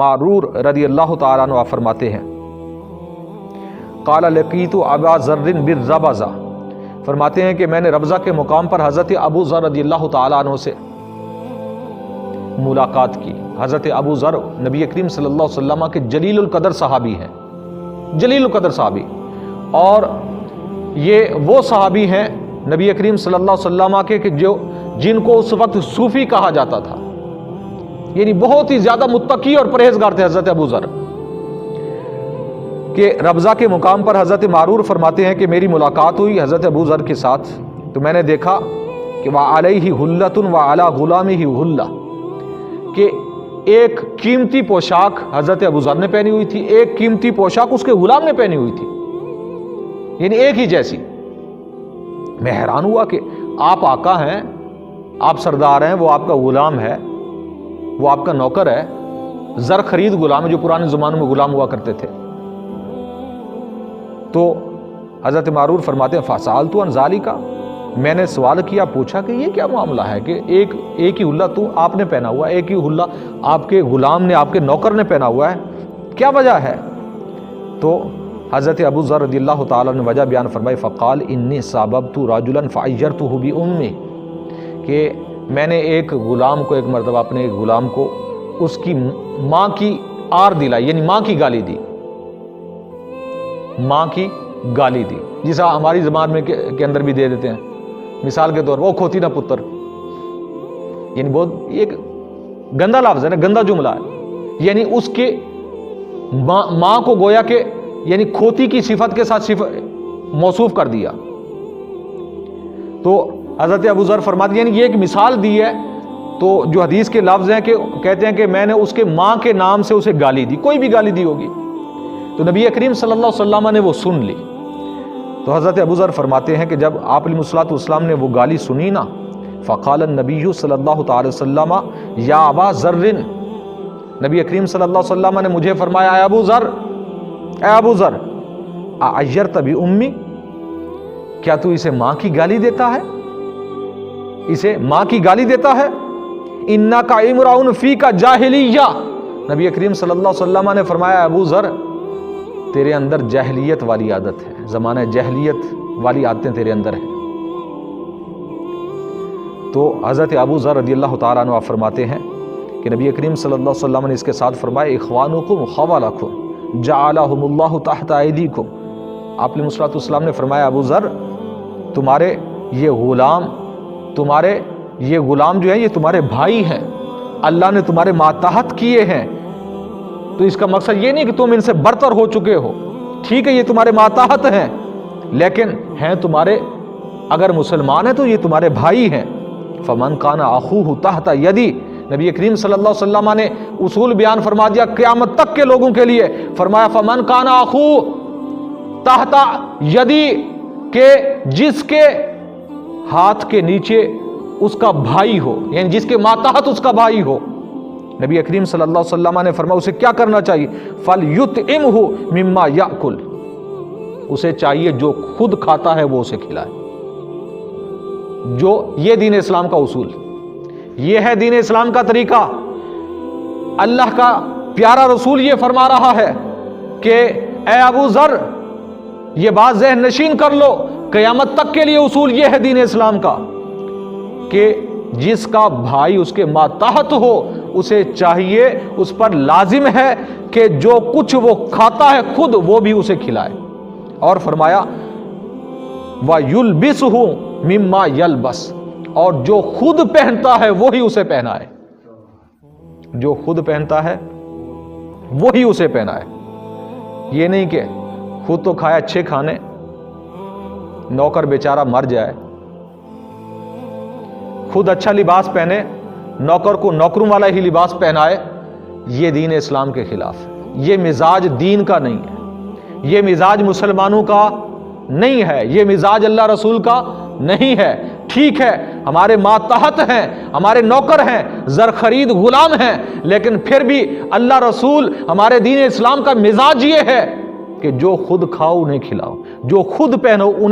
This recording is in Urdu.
معرور رضی اللہ تعالیٰ عنہ فرماتے ہیں قال لقیت ابا ذر بالربضہ، فرماتے ہیں کہ میں نے ربضہ کے مقام پر حضرت ابو ذر رضی اللہ تعالیٰ عنہ سے ملاقات کی۔ حضرت ابو ذر نبی کریم صلی اللہ علیہ وسلم کے جلیل القدر صحابی ہیں، جلیل القدر صحابی، اور یہ وہ صحابی ہیں نبی کریم صلی اللہ علیہ وسلم کے کہ جن کو اس وقت صوفی کہا جاتا تھا، یعنی بہت ہی زیادہ متقی اور پرہیزگار تھے حضرت ابو ذر۔ کہ ربضہ کے مقام پر حضرت معرور فرماتے ہیں کہ میری ملاقات ہوئی حضرت ابو ذر کے ساتھ، تو میں نے دیکھا کہ وعلیہ حلۃ وعلی غلامہ حلہ، کہ ایک قیمتی پوشاک حضرت ابو ذر نے پہنی ہوئی تھی، ایک قیمتی پوشاک اس کے غلام نے پہنی ہوئی تھی، یعنی ایک ہی جیسی۔ میں حیران ہوا کہ آپ آقا ہیں، آپ سردار ہیں، وہ آپ کا غلام ہے، وہ آپ کا نوکر ہے، زر خرید غلام ہے، جو پرانے زمانے میں غلام ہوا کرتے تھے۔ تو حضرت معرور فرماتے ہیں فسألت عن ذلک، میں نے سوال کیا، پوچھا کہ یہ کیا معاملہ ہے کہ ایک ہی حلہ تو آپ نے پہنا ہوا ہے، ایک ہی حلہ آپ کے غلام نے، آپ کے نوکر نے پہنا ہوا ہے، کیا وجہ ہے؟ تو حضرت ابو ذر رضی اللہ تعالیٰ نے وجہ بیان فرمائی فقال انی ساببت رجلا فعیرته بامہ، کہ میں نے ایک غلام کو، ایک مرتبہ اپنے ایک غلام کو اس کی ماں کی آر دلائی، یعنی ماں کی گالی دی، ماں کی گالی دی، جسا ہماری زبان میں کے اندر بھی دے دیتے ہیں، مثال کے طور پر وہ کھوتی نہ پتر، یعنی بہت ایک گندا لفظ ہے نا، گندا جملہ ہے، یعنی اس کے ماں کو گویا کہ یعنی کھوتی کی صفت کے ساتھ موصوف کر دیا۔ تو حضرت ابو ذر فرماتے ہیں یعنی یہ ایک مثال دی ہے، تو جو حدیث کے لفظ ہیں کہ کہتے ہیں کہ میں نے اس کے ماں کے نام سے اسے گالی دی، کوئی بھی گالی دی ہوگی، تو نبی کریم صلی اللہ علیہ وسلم نے وہ سن لی۔ تو حضرت ابو ذر فرماتے ہیں کہ جب آپ علیہ الصلوۃ والسلام نے وہ گالی سنی نا، فقال النبی صلی اللہ تعالی وسلم یا ابا ذر، نبی کریم صلی اللہ علیہ وسلم نے مجھے فرمایا اے ابو ذر، اے ابو ذر اعیرت بامی، کیا تو اسے ماں کی گالی دیتا ہے، اسے ماں کی گالی دیتا ہے؟ انک امرؤ فیک جاہلیہ، نبی کریم صلی اللہ علیہ وسلم نے فرمایا ابو ذر تیرے اندر جاہلیت والی عادت ہے، زمانہ جاہلیت والی عادتیں تیرے اندر ہیں۔ تو حضرت ابو ذر رضی اللہ تعالیٰ عنہ فرماتے ہیں کہ نبی کریم صلی اللہ علیہ وسلم نے اس کے ساتھ فرمایا اخوانکم خوالکم جعلہم اللہ تحت ایدیکم، آپ علیہ الصلوۃ والسلام نے فرمایا ابو ذر تمہارے یہ غلام جو ہیں یہ تمہارے بھائی ہیں، اللہ نے تمہارے ماتحت کیے ہیں۔ تو اس کا مقصد یہ نہیں کہ تم ان سے برتر ہو چکے ہو، ٹھیک ہے یہ تمہارے ماتحت ہیں، لیکن ہیں تمہارے، اگر مسلمان ہیں تو یہ تمہارے بھائی ہیں۔ فمن کان اخوہ تحت یدی، نبی کریم صلی اللہ علیہ وسلم نے اصول بیان فرما دیا قیامت تک کے لوگوں کے لیے، فرمایا فمن کان اخوہ تحت یدی، کہ جس کے ہاتھ کے نیچے اس کا بھائی ہو، یعنی جس کے ماتحت اس کا بھائی ہو، نبی کریم صلی اللہ علیہ وسلم نے فرمایا اسے کیا کرنا چاہیے؟ فَلْيُطْعِمْهُ مِمَّا يَأْكُلُ، اسے چاہیے جو خود کھاتا ہے وہ اسے کھلائے۔ جو یہ دین اسلام کا اصول، یہ ہے دین اسلام کا طریقہ۔ اللہ کا پیارا رسول یہ فرما رہا ہے کہ اے ابو ذر یہ بات ذہن نشین کر لو، قیامت تک کے لیے اصول یہ ہے دین اسلام کا کہ جس کا بھائی اس کے ماتحت ہو اسے چاہیے، اس پر لازم ہے کہ جو کچھ وہ کھاتا ہے خود وہ بھی اسے کھلائے۔ اور فرمایا وَيُلْبِسُهُ مِمَّا يَلْبَسُ، اور جو خود پہنتا ہے وہی اسے پہنائے، جو خود پہنتا ہے وہی اسے پہنائے۔ یہ نہیں کہ خود تو کھائے اچھے کھانے، نوکر بیچارہ مر جائے، خود اچھا لباس پہنے، نوکر کو نوکروں والا ہی لباس پہنائے، یہ دین اسلام کے خلاف ہے۔ یہ مزاج دین کا نہیں ہے، یہ مزاج مسلمانوں کا نہیں ہے، یہ مزاج اللہ رسول کا نہیں ہے۔ ٹھیک ہے ہمارے ماتحت ہیں، ہمارے نوکر ہیں، زر خرید غلام ہیں، لیکن پھر بھی اللہ رسول ہمارے دین اسلام کا مزاج یہ ہے کہ جو خود کھاؤ انہیں کھلاؤ، جو خود پہنو انہیں